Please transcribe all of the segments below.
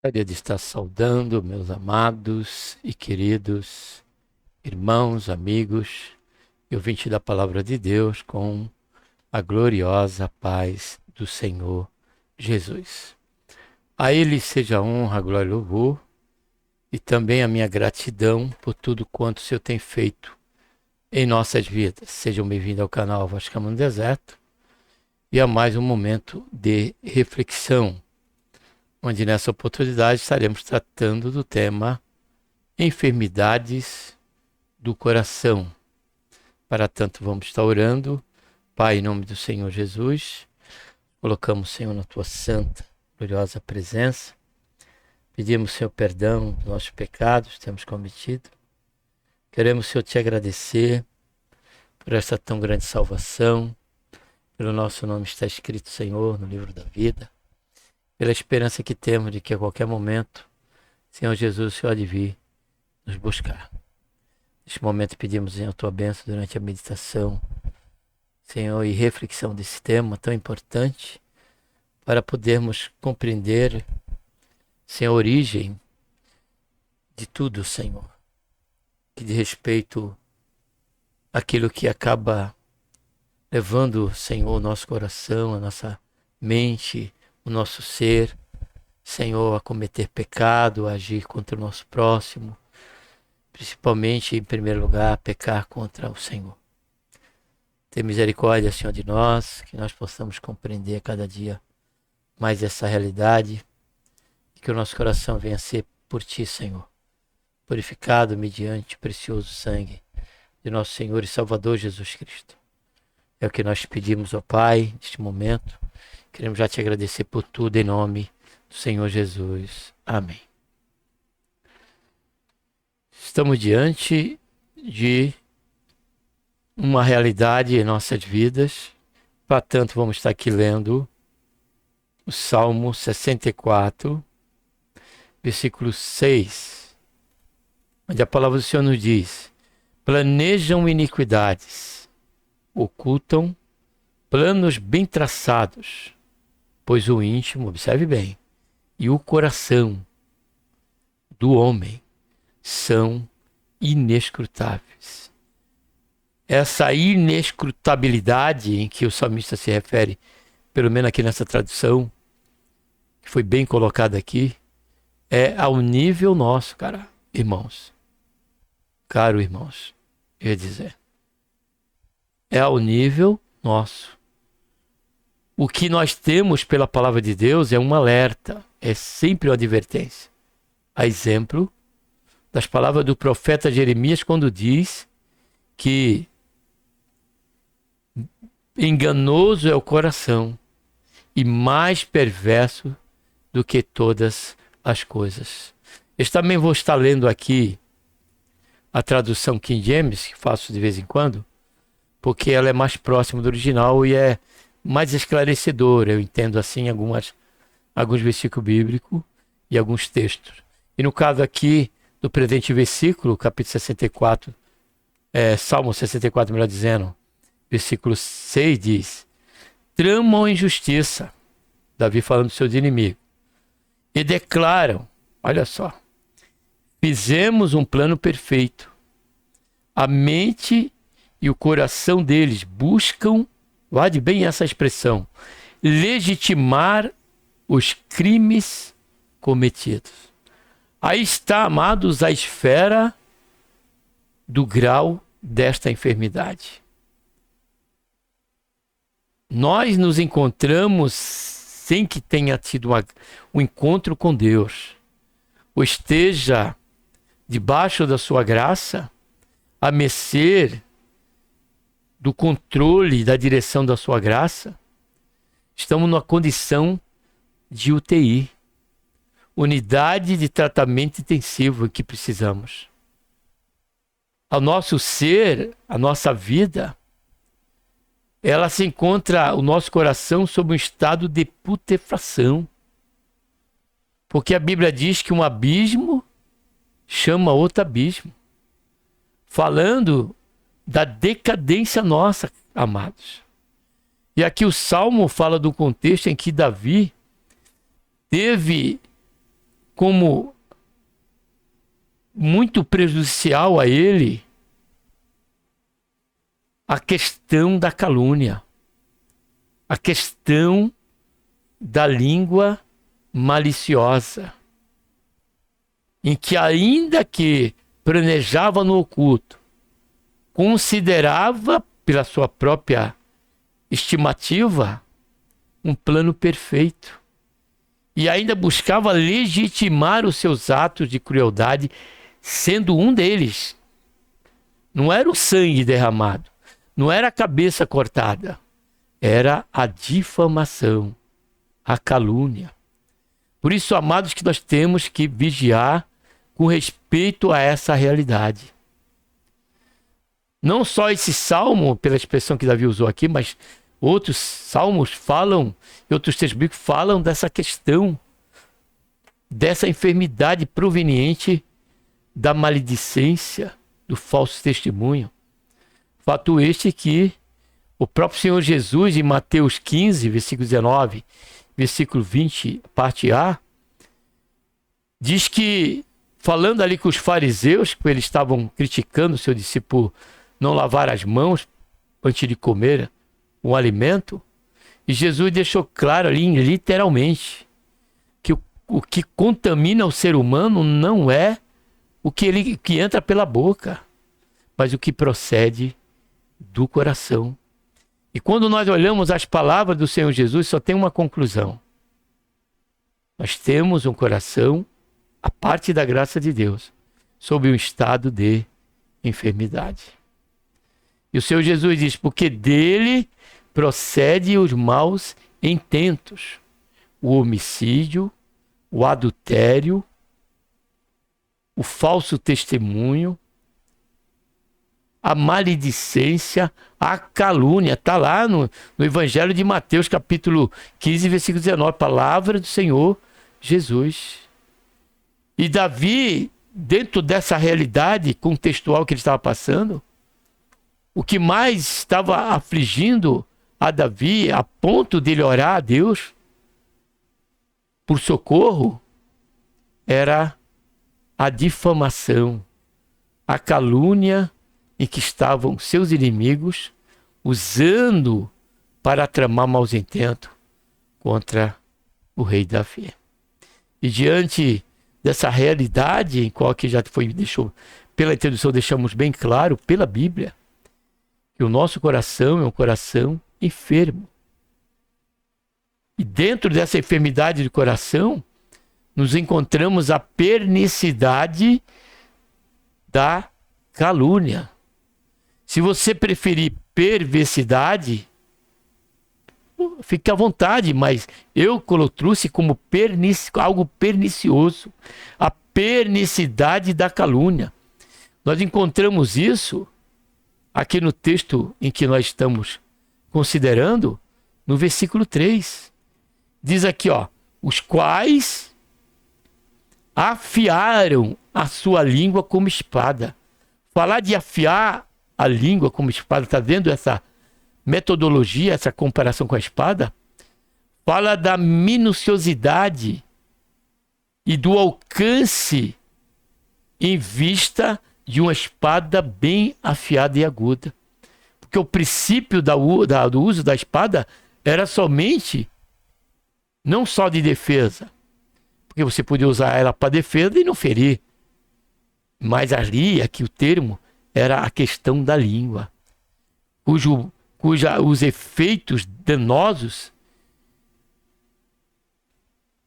Gostaria de estar saudando meus amados e queridos irmãos, amigos e ouvintes da Palavra de Deus com a gloriosa paz do Senhor Jesus. A Ele seja a honra, glória e louvor e também a minha gratidão por tudo quanto o Senhor tem feito em nossas vidas. Sejam bem-vindos ao canal Vascamo no Deserto e a mais um momento de reflexão, onde nessa oportunidade estaremos tratando do tema enfermidades do coração. Para tanto, vamos estar orando. Pai, em nome do Senhor Jesus, colocamos, Senhor, na tua santa, gloriosa presença. Pedimos, Senhor, perdão dos nossos pecados que temos cometido. Queremos, Senhor, te agradecer por essa tão grande salvação, pelo nosso nome está escrito, Senhor, no livro da vida, pela esperança que temos de que a qualquer momento, Senhor Jesus, o Senhor há de vir nos buscar. Neste momento pedimos, Senhor, a tua bênção durante a meditação, Senhor, e reflexão desse tema tão importante para podermos compreender, Senhor, a origem de tudo, Senhor, que diz respeito àquilo que acaba levando, Senhor, o nosso coração, a nossa mente, o nosso ser, Senhor, a cometer pecado, a agir contra o nosso próximo, principalmente, em primeiro lugar, a pecar contra o Senhor. Tem misericórdia, Senhor, de nós, que nós possamos compreender a cada dia mais essa realidade e que o nosso coração venha a ser por Ti, Senhor, purificado mediante o precioso sangue de nosso Senhor e Salvador Jesus Cristo. É o que nós pedimos ao Pai neste momento. Queremos já te agradecer por tudo em nome do Senhor Jesus. Amém. Estamos diante de uma realidade em nossas vidas. Para tanto, vamos estar aqui lendo o Salmo 64, versículo 6, onde a palavra do Senhor nos diz: planejam iniquidades, ocultam planos bem traçados, pois o íntimo, observe bem, e o coração do homem são inescrutáveis. Essa inescrutabilidade em que o salmista se refere, pelo menos aqui nessa tradução, que foi bem colocada aqui, é ao nível nosso, irmãos. Caro irmãos, eu ia dizer. É ao nível nosso. O que nós temos pela palavra de Deus é um alerta, é sempre uma advertência. A exemplo das palavras do profeta Jeremias, quando diz que enganoso é o coração e mais perverso do que todas as coisas. Eu também vou estar lendo aqui a tradução King James, que faço de vez em quando, porque ela é mais próxima do original e é mais esclarecedora. Eu entendo assim alguns versículos bíblicos e alguns textos. E no caso aqui do presente versículo, capítulo 64, Salmo 64, melhor dizendo, versículo 6 diz: tramam injustiça, Davi falando dos seus inimigos, e declaram, olha só, fizemos um plano perfeito. A mente e o coração deles buscam, guarde bem essa expressão, legitimar os crimes cometidos. Aí está, amados, a esfera do grau desta enfermidade. Nós nos encontramos sem que tenha tido um encontro com Deus, ou esteja debaixo da sua graça, a mercê do controle, da direção da sua graça. Estamos numa condição de UTI, unidade de tratamento intensivo que precisamos. Ao nosso ser, a nossa vida, ela se encontra, o nosso coração, sob um estado de putrefação. Porque a Bíblia diz que um abismo chama outro abismo. Falando da decadência nossa, amados. E aqui o Salmo fala do contexto em que Davi teve como muito prejudicial a ele a questão da calúnia, a questão da língua maliciosa, em que ainda que planejava no oculto, considerava pela sua própria estimativa um plano perfeito e ainda buscava legitimar os seus atos de crueldade, sendo um deles. Não era o sangue derramado, não era a cabeça cortada, era a difamação, a calúnia. Por isso, amados, que nós temos que vigiar com respeito a essa realidade. Não só esse salmo, pela expressão que Davi usou aqui, mas outros salmos falam, e outros textos bíblicos falam dessa questão, dessa enfermidade proveniente da maledicência, do falso testemunho. Fato este que o próprio Senhor Jesus, em Mateus 15, versículo 19, versículo 20, parte A, diz que, falando ali com os fariseus, que eles estavam criticando o seu discípulo não lavar as mãos antes de comer um alimento, e Jesus deixou claro ali, literalmente, que o que contamina o ser humano não é o que entra pela boca, mas o que procede do coração. E quando nós olhamos as palavras do Senhor Jesus, só tem uma conclusão. Nós temos um coração, a parte da graça de Deus, sob um estado de enfermidade. E o Senhor Jesus diz, porque dele procede os maus intentos, o homicídio, o adultério, o falso testemunho, a maledicência, a calúnia. Está lá no Evangelho de Mateus, capítulo 15, versículo 19, palavra do Senhor Jesus. E Davi, dentro dessa realidade contextual que ele estava passando, o que mais estava afligindo a Davi, a ponto de ele orar a Deus por socorro, era a difamação, a calúnia em que estavam seus inimigos usando para tramar maus intentos contra o rei Davi. E diante dessa realidade, em qual que já pela introdução deixamos bem claro, pela Bíblia, que o nosso coração é um coração enfermo. E dentro dessa enfermidade do coração, nos encontramos a pernicidade da calúnia. Se você preferir perversidade, fique à vontade, mas eu trouxe como algo pernicioso, a pernicidade da calúnia. Nós encontramos isso aqui no texto em que nós estamos considerando, no versículo 3. Diz aqui, os quais afiaram a sua língua como espada. Falar de afiar a língua como espada, está vendo essa metodologia, essa comparação com a espada? Fala da minuciosidade e do alcance em vista de uma espada bem afiada e aguda. Porque o princípio do uso da espada era somente, não só de defesa, porque você podia usar ela para defesa e não ferir, mas ali, aqui o termo, era a questão da língua, cuja os efeitos danosos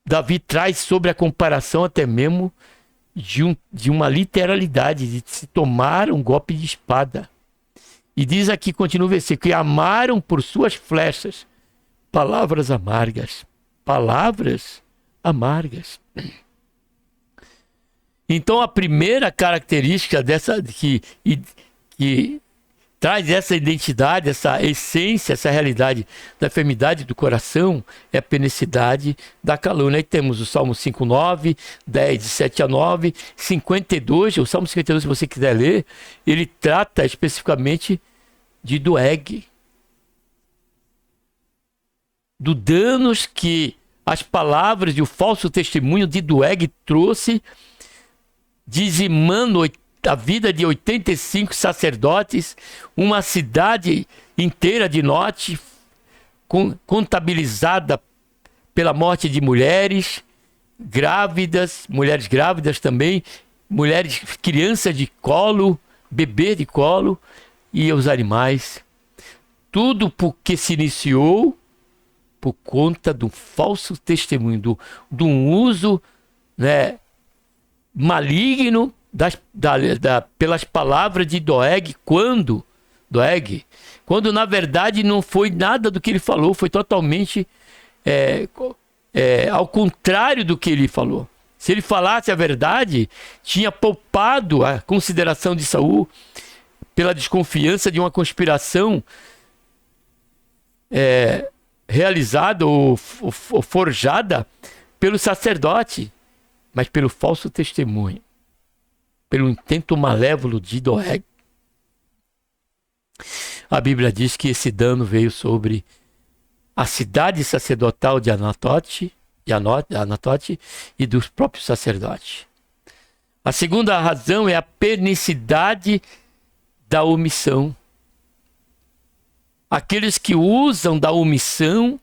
Davi traz sobre a comparação até mesmo de uma literalidade, de se tomar um golpe de espada. E diz aqui, continua o versículo, que amaram por suas flechas palavras amargas. Palavras amargas. Então a primeira característica que traz essa identidade, essa essência, essa realidade da enfermidade do coração é a pernicidade da calúnia. Aí temos o Salmo 5:9, 10, de 7 a 9, 52, o Salmo 52, se você quiser ler, ele trata especificamente de doeg, do danos que as palavras e o falso testemunho de Doeg trouxe, dizimando a vida de 85 sacerdotes, uma cidade inteira de Note, contabilizada pela morte de mulheres grávidas também, crianças de colo, bebê de colo e os animais. Tudo porque se iniciou por conta do falso testemunho, de um uso, né, maligno pelas palavras de Doeg, quando na verdade não foi nada do que ele falou, foi totalmente ao contrário do que ele falou. Se ele falasse a verdade, tinha poupado a consideração de Saul pela desconfiança de uma conspiração realizada ou forjada pelo sacerdote, mas pelo falso testemunho, pelo intento malévolo de Doeg. A Bíblia diz que esse dano veio sobre a cidade sacerdotal de Anatote e dos próprios sacerdotes. A segunda razão é a pernicidade da omissão. Aqueles que usam da omissão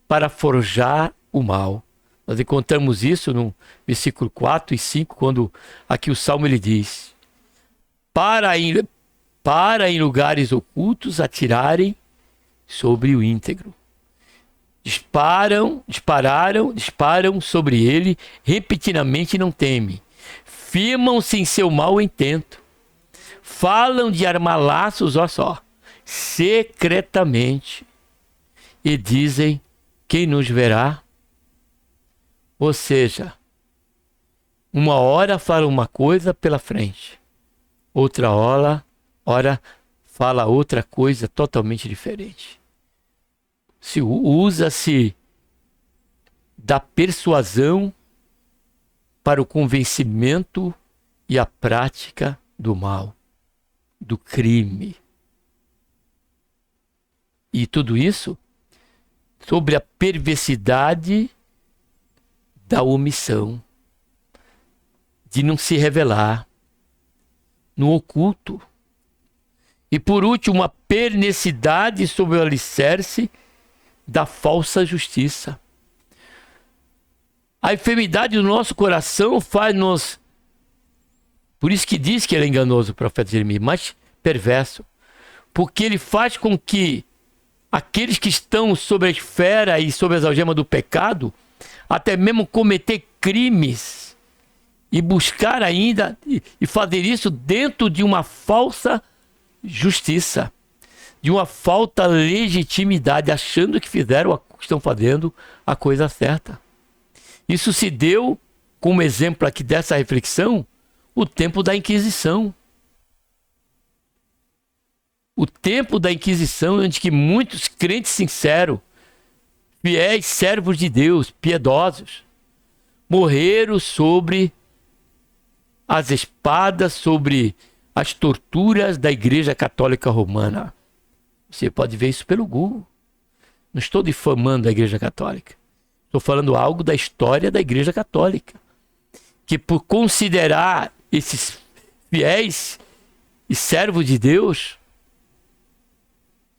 para forjar o mal. Nós encontramos isso no versículo 4 e 5, quando aqui o Salmo ele diz: para em lugares ocultos atirarem sobre o íntegro. Disparam sobre ele, repetidamente não temem. Firmam-se em seu mau intento. Falam de armar laços, ó só, secretamente. E dizem: quem nos verá? Ou seja, uma hora fala uma coisa pela frente, outra hora fala outra coisa totalmente diferente. Usa-se da persuasão para o convencimento e a prática do mal, do crime. E tudo isso sobre a perversidade da omissão, de não se revelar no oculto. E por último, a pernicidade sobre o alicerce da falsa justiça. A enfermidade do nosso coração faz-nos, por isso que diz que ele é enganoso, o profeta Jeremias, mas perverso, porque ele faz com que aqueles que estão sob a esfera e sob as algemas do pecado, até mesmo cometer crimes e buscar ainda e fazer isso dentro de uma falsa justiça, de uma falta de legitimidade, achando que estão fazendo a coisa certa. Isso se deu, como exemplo aqui dessa reflexão, o tempo da Inquisição. O tempo da Inquisição, onde que muitos crentes sinceros, fiéis servos de Deus, piedosos, morreram sobre as espadas, sobre as torturas da Igreja Católica Romana. Você pode ver isso pelo Google. Não estou difamando a Igreja Católica. Estou falando algo da história da Igreja Católica. Que por considerar esses fiéis e servos de Deus,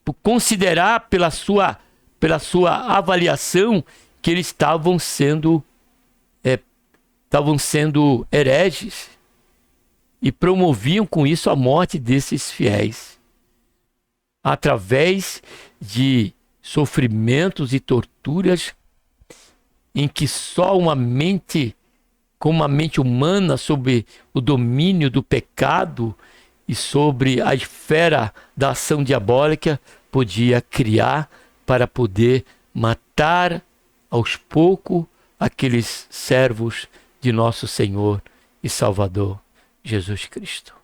por considerar pela sua avaliação que eles estavam sendo hereges e promoviam com isso a morte desses fiéis através de sofrimentos e torturas em que só uma mente humana, sob o domínio do pecado e sobre a esfera da ação diabólica, podia criar para poder matar aos poucos aqueles servos de nosso Senhor e Salvador Jesus Cristo.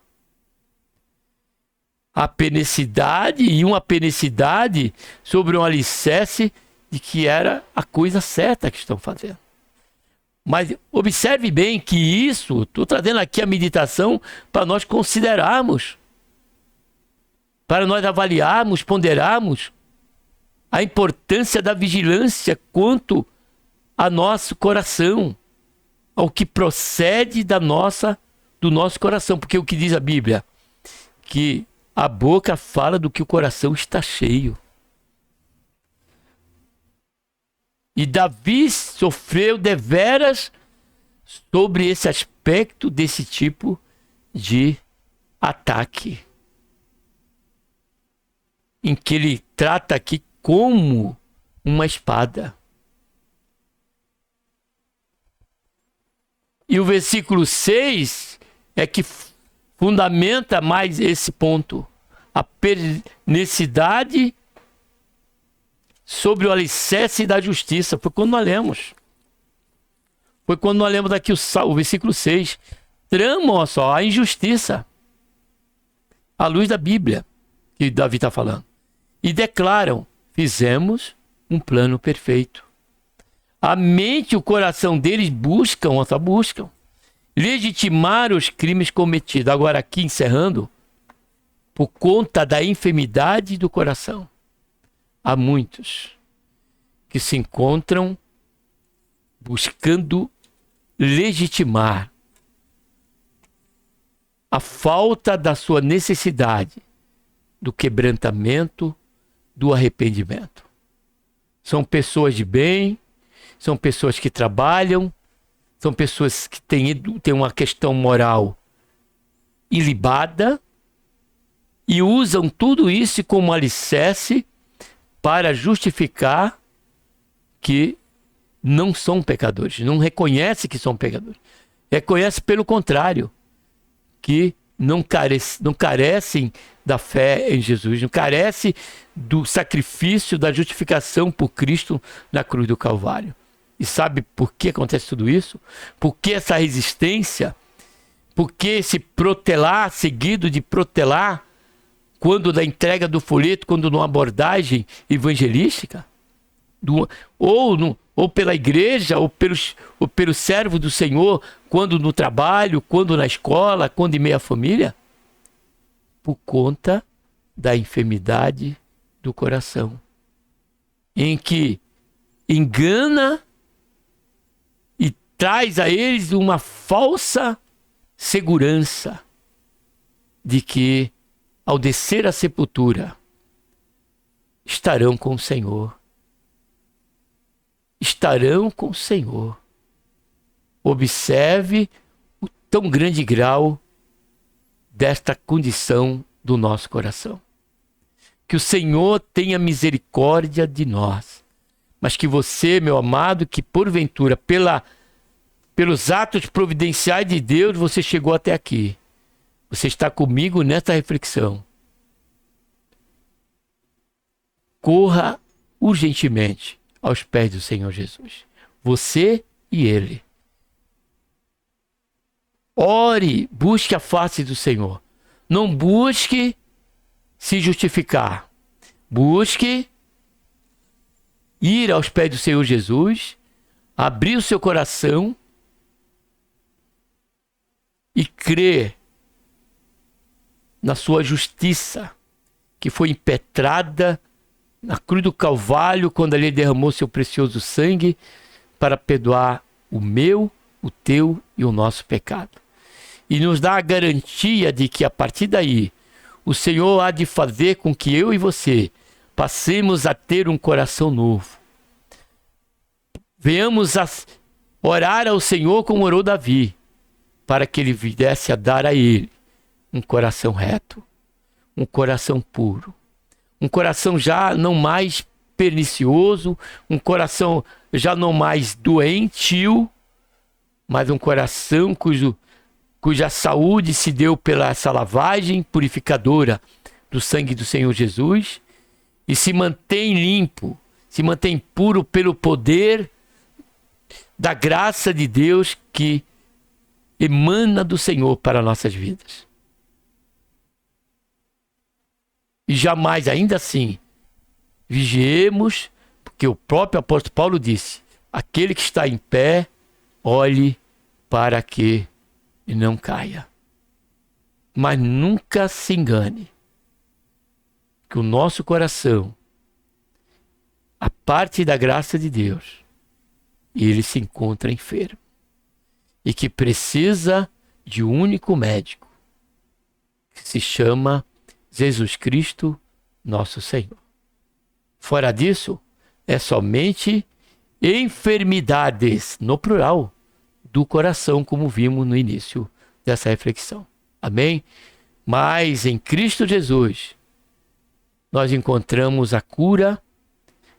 A penicidade e uma penicidade sobre um alicerce de que era a coisa certa que estão fazendo. Mas observe bem que isso, estou trazendo aqui a meditação para nós considerarmos, para nós avaliarmos, ponderarmos a importância da vigilância quanto a nosso coração, ao que procede do nosso coração. Porque o que diz a Bíblia? Que a boca fala do que o coração está cheio. E Davi sofreu deveras sobre esse aspecto desse tipo de ataque, em que ele trata aqui como uma espada. E o versículo 6 é que fundamenta mais esse ponto. A pernicidade sobre o alicerce da justiça. Foi quando nós lemos. Foi quando nós lemos aqui o versículo 6. Tramam, olha só, a injustiça à luz da Bíblia, que Davi está falando. E declaram, fizemos um plano perfeito. A mente e o coração deles buscam legitimar os crimes cometidos. Agora aqui encerrando, por conta da enfermidade do coração, há muitos que se encontram buscando legitimar a falta da sua necessidade do quebrantamento, do arrependimento. São pessoas de bem, são pessoas que trabalham, são pessoas que têm uma questão moral ilibada e usam tudo isso como alicerce para justificar que não são pecadores, não reconhece que são pecadores. Reconhece, pelo contrário, que não carecem da fé em Jesus, não carecem do sacrifício, da justificação por Cristo na cruz do Calvário. E sabe por que acontece tudo isso? Por que essa resistência? Por que esse protelar, seguido de protelar, quando da entrega do folheto, quando numa abordagem evangelística? Ou pela igreja, ou pelo servo do Senhor, quando no trabalho, quando na escola, quando em meio à família? Por conta da enfermidade do coração, em que engana e traz a eles uma falsa segurança de que, ao descer à sepultura, estarão com o Senhor. Estarão com o Senhor. Observe o tão grande grau desta condição do nosso coração. Que o Senhor tenha misericórdia de nós, mas que você, meu amado, que porventura, pelos atos providenciais de Deus, você chegou até aqui. Você está comigo nesta reflexão. Corra urgentemente aos pés do Senhor Jesus. Você e Ele. Ore, busque a face do Senhor. Não busque se justificar. Busque ir aos pés do Senhor Jesus, abrir o seu coração e crer na sua justiça, que foi impetrada na cruz do Calvário, quando ele derramou seu precioso sangue para perdoar o meu, o teu e o nosso pecado. E nos dá a garantia de que a partir daí o Senhor há de fazer com que eu e você passemos a ter um coração novo. Venhamos a orar ao Senhor como orou Davi, para que ele viesse a dar a ele um coração reto, um coração puro, um coração já não mais pernicioso, um coração já não mais doentio, mas um coração cuja saúde se deu pela essa lavagem purificadora do sangue do Senhor Jesus e se mantém limpo, se mantém puro pelo poder da graça de Deus que emana do Senhor para nossas vidas. E jamais, ainda assim, vigiemos, porque o próprio apóstolo Paulo disse: aquele que está em pé, olhe para que não caia. Mas nunca se engane, que o nosso coração, a parte da graça de Deus, e ele se encontra enfermo e que precisa de um único médico, que se chama Jesus Cristo, nosso Senhor. Fora disso, é somente enfermidades, no plural, do coração, como vimos no início dessa reflexão. Amém? Mas em Cristo Jesus, nós encontramos a cura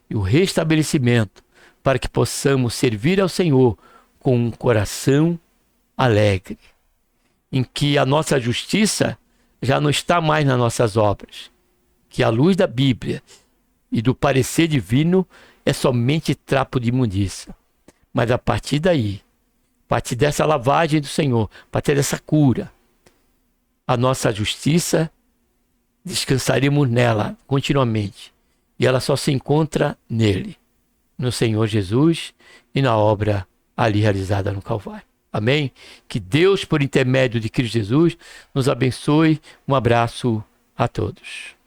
e o restabelecimento para que possamos servir ao Senhor com um coração alegre, em que a nossa justiça já não está mais nas nossas obras, que a luz da Bíblia e do parecer divino é somente trapo de imundícia. Mas a partir daí, a partir dessa lavagem do Senhor, a partir dessa cura, a nossa justiça, descansaremos nela continuamente. E ela só se encontra nele, no Senhor Jesus e na obra ali realizada no Calvário. Amém? Que Deus, por intermédio de Cristo Jesus, nos abençoe. Um abraço a todos.